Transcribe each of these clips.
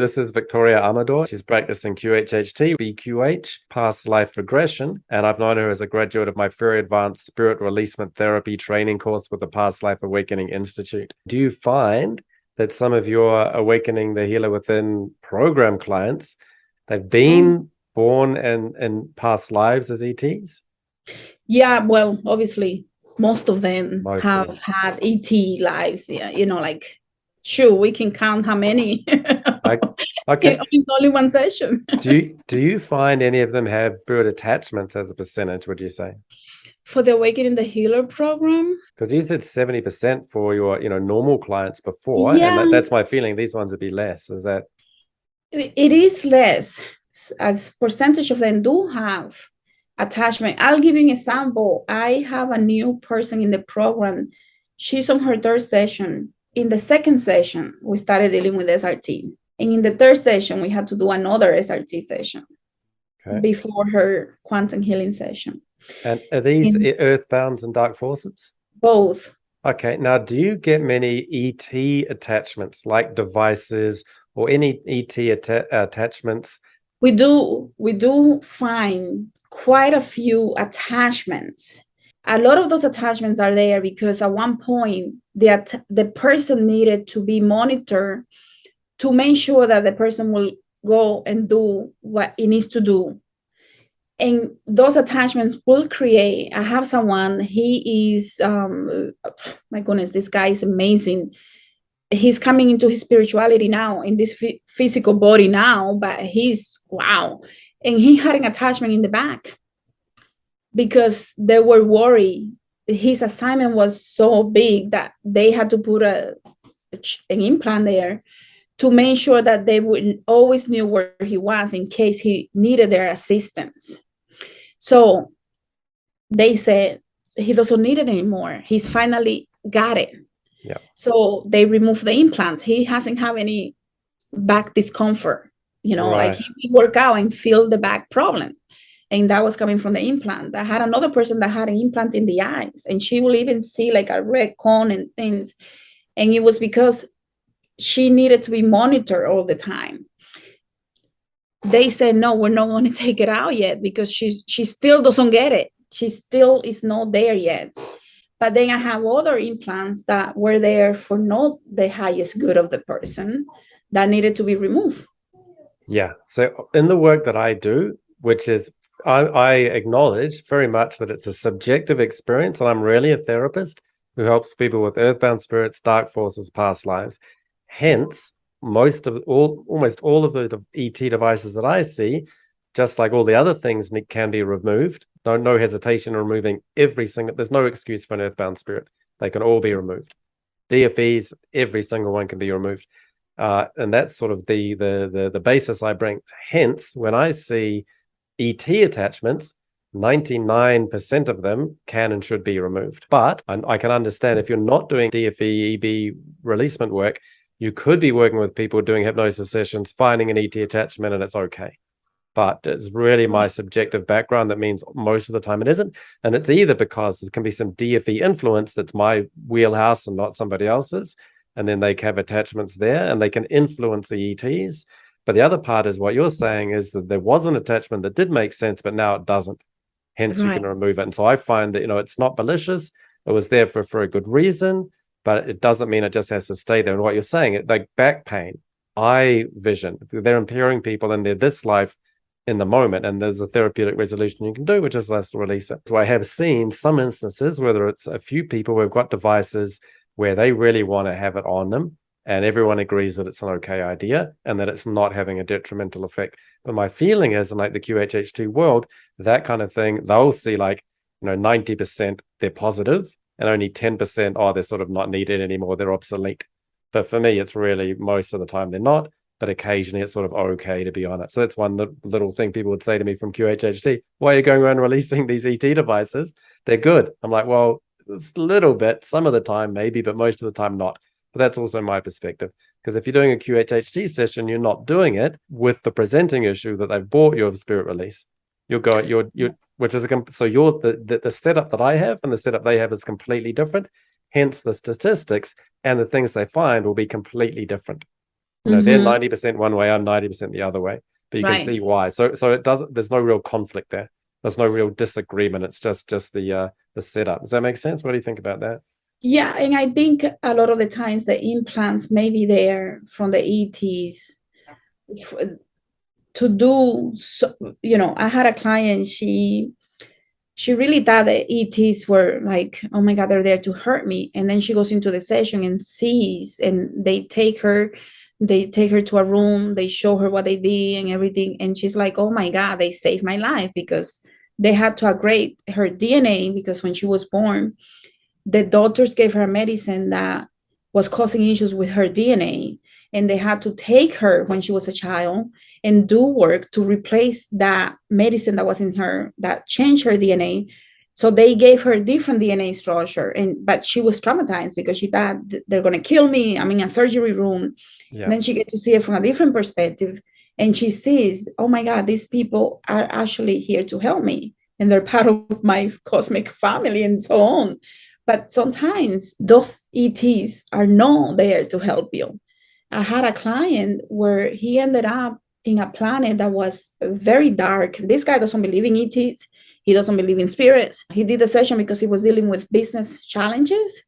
This is Victoria Amador. She's practicing QHHT, BQH, past life regression, and I've known her as a graduate of my very advanced Spirit Releasement Therapy training course with the Past Life Awakening Institute. Do you find that some of your Awakening the Healer Within program clients, they've been born in past lives as ETs? Yeah, well, obviously, most of them have had ET lives. Yeah, sure, we can count how many. Okay. In only one session. Do you find any of them have spirit attachments as a percentage, would you say? For the Awakening the Healer program? Because you said 70% for your, normal clients before, Yeah, and that's my feeling. These ones would be less. Is that? it is less. A percentage of them do have attachment. I'll give you an example. I have a new person in the program. She's on her third session. In the second session, we started dealing with SRT. And in the third session, we had to do another SRT session before her quantum healing session. And are these Earthbounds and Dark Forces? Both. Okay. Now, do you get many ET attachments, like devices or any ET attachments? We do find quite a few attachments. A lot of those attachments are there because at one point, the person needed to be monitored to make sure that the person will go and do what it needs to do. And those attachments will create. I have someone, he is, my goodness, this guy is amazing. He's coming into his spirituality now, in this physical body now, but he's, wow. And he had an attachment in the back because they were worried. His assignment was so big that they had to put an implant there to make sure that they would always knew where he was in case he needed their assistance. So they said he doesn't need it anymore. He's finally got it. Yeah. So they removed the implant. He hasn't had any back discomfort, like he work out and feel the back problem. And that was coming from the implant. I had another person that had an implant in the eyes, and she will even see like a red cone and things. And it was because she needed to be monitored all the time. They said, no, we're not going to take it out yet because she still doesn't get it. She still is not there yet. But then I have other implants that were there for not the highest good of the person that needed to be removed. Yeah. So in the work that I do, which is, I acknowledge very much that it's a subjective experience, and I'm really a therapist who helps people with earthbound spirits, dark forces, past lives. Hence, almost all of the ET devices that I see, just like all the other things, can be removed. No hesitation in removing every single. There's no excuse for an earthbound spirit. They can all be removed. DFEs, every single one can be removed, and that's sort of the basis I bring. Hence, when I see ET attachments, 99% of them can and should be removed. But I can understand if you're not doing DFE, EB releasement work, you could be working with people doing hypnosis sessions, finding an ET attachment, and it's okay. But it's really my subjective background that means most of the time it isn't. And it's either because there can be some DFE influence that's my wheelhouse and not somebody else's, and then they have attachments there and they can influence the ETs. But the other part is what you're saying is that there was an attachment that did make sense, but now it doesn't. Hence, you can remove it. And so I find that, it's not malicious. It was there for a good reason, but it doesn't mean it just has to stay there. And what you're saying, like back pain, eye vision, they're impairing people in this life in the moment. And there's a therapeutic resolution you can do, which is to release it. So I have seen some instances, whether it's a few people who have got devices where they really want to have it on them, and everyone agrees that it's an okay idea and that it's not having a detrimental effect. But my feeling is, in like the QHHT world, that kind of thing, they'll see 90% they're positive and only 10%, they're sort of not needed anymore, they're obsolete. But for me, it's really most of the time they're not, but occasionally it's sort of okay to be on it. So that's one little thing people would say to me from QHHT. Why are you going around releasing these ET devices? They're good. I'm like, well, it's a little bit, some of the time maybe, but most of the time not. But that's also my perspective. Because if you're doing a QHHT session, you're not doing it with the presenting issue that they've bought you of spirit release. Which is the setup that I have and the setup they have is completely different. Hence, the statistics and the things they find will be completely different. They're Mm-hmm. 90% one way, I'm 90% the other way. But you can Right. see why. So it doesn't. There's no real conflict there. There's no real disagreement. It's just the setup. Does that make sense? What do you think about that? Yeah, and I think a lot of the times the implants may be there from the ETs to do so, I had a client, she really thought the ETs were like, oh my God, they're there to hurt me. And then she goes into the session and sees, and they take her to a room, they show her what they did and everything. And she's like, oh my God, they saved my life, because they had to upgrade her DNA, because when she was born, the doctors gave her medicine that was causing issues with her DNA. And they had to take her when she was a child and do work to replace that medicine that was in her that changed her DNA. So they gave her different DNA structure, but she was traumatized because she thought they're going to kill me. I'm in a surgery room. Yeah. And then she gets to see it from a different perspective, and she sees, oh my God, these people are actually here to help me, and they're part of my cosmic family and so on. But sometimes those ETs are not there to help you. I had a client where he ended up in a planet that was very dark. This guy doesn't believe in ETs. He doesn't believe in spirits. He did the session because he was dealing with business challenges.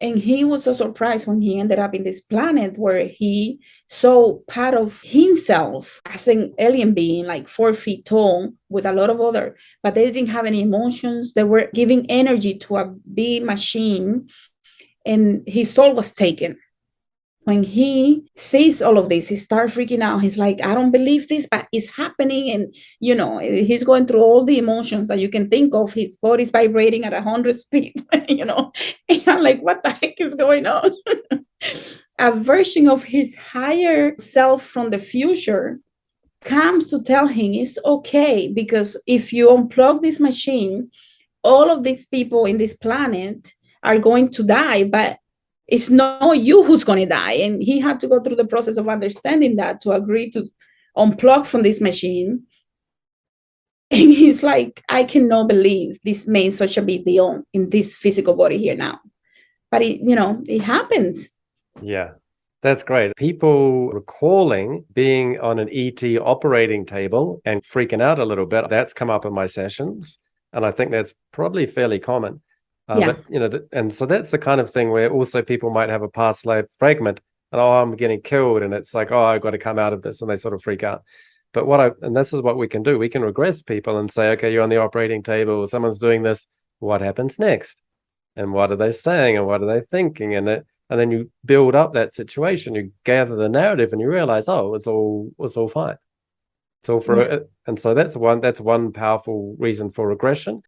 And he was so surprised when he ended up in this planet where he saw part of himself as an alien being, like 4 feet tall, with a lot of other, but they didn't have any emotions. They were giving energy to a big machine, and his soul was taken. When he sees all of this, he starts freaking out. He's like, I don't believe this, but it's happening. And, he's going through all the emotions that you can think of. His body's vibrating at 100 speed, And I'm like, what the heck is going on? A version of his higher self from the future comes to tell him it's okay, because if you unplug this machine, all of these people in this planet are going to die, but it's not you who's going to die. And he had to go through the process of understanding that to agree to unplug from this machine. And he's like, I cannot believe this made such a big deal in this physical body here now. But it happens. Yeah, that's great. People recalling being on an ET operating table and freaking out a little bit, that's come up in my sessions. And I think that's probably fairly common. Yeah. But, and so that's the kind of thing where also people might have a past life fragment and, oh, I'm getting killed. And it's like, oh, I've got to come out of this. And they sort of freak out. But and this is what we can do. We can regress people and say, okay, you're on the operating table, someone's doing this. What happens next? And what are they saying? And what are they thinking? And then you build up that situation, you gather the narrative, and you realize, oh, it's all fine. It's all for it. And so that's one powerful reason for regression.